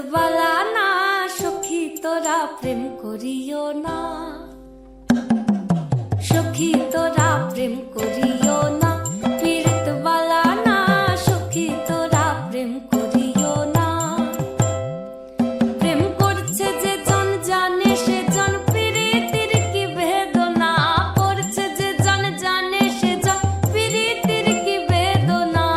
বালা না সখী তোরা প্রেম করিও না, সখী তোরা প্রেম করিও না, পীড়িত বালা না সখী তোরা প্রেম করিও না। প্রেম করছে যে জন জানে সে জন পীড়িতির কি বেদনা, করছে যে জন জানে সে জন পীড়িতির কি বেদনা।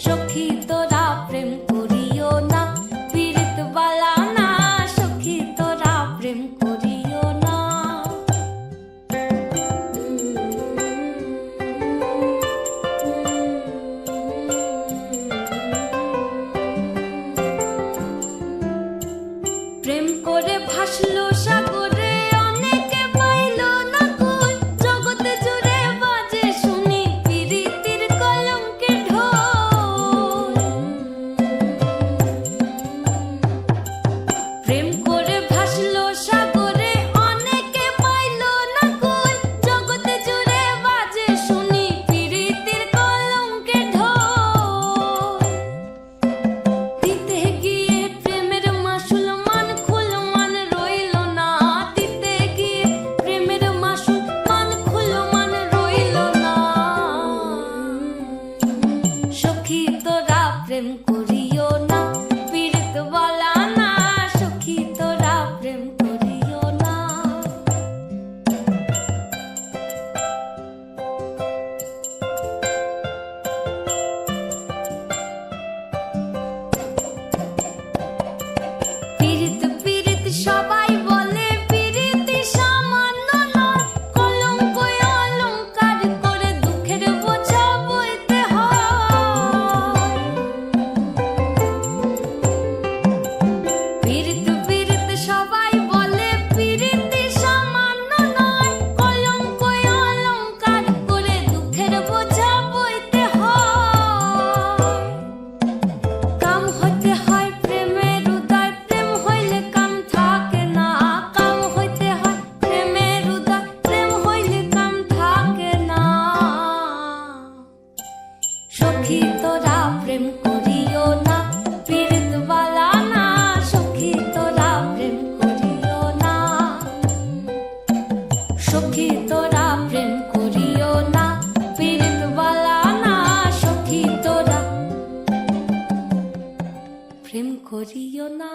সখী তোরা প্রেম করিও না, পীড়িত বালা না সখী তোরা প্রেম করিও না। প্রেম করে ভাসলো সাগরে অনেকে পাইল না কুল, জগতে জুড়ে বাজে শুনি পীড়িতির কলঙ্কের ঢোল। প্রেম করে ভাসলো সাগরে অনেকে পাইল না কুল, জগতে জুড়ে বাজে শুনি পীড়িতির কলঙ্কের ঢোল। দিতে গিয়ে প্রেমের মাসুল মান খুল মান রইল না, দিতে গিয়ে প্রেমের মাসুল মান খুল মান রইল না। সখী তোরা প্রেম করিও না, পীড়িত বালা না সখী তোরা প্রেম করিও না। পীড়িত পীড়িত সবাই বলে পীড়িতি সামান্য নয়, কলঙ্ক অলংকার করে দুঃখের বোঝা বইতে হয়। পীড়িত পীড়িত সবাই বলে পীড়িতি সামান্য নয়, কলঙ্ক অলংকার করে দুঃখের বোঝা বইতে হয়। কাম হইতে হয় প্রেমের উদয়, প্রেম হইলে কাম থাকে না, কাম হইতে হয় প্রেমের উদয়, প্রেম হইলে কাম থাকে না। সখী তোরা প্রেম করিও না, পীড়িত বালা না সখী তোরা প্রেম করিও না। সখী তোরা প্রেম করিও না, পীড়িত বালা না সখী তোরা প্রেম করিও না।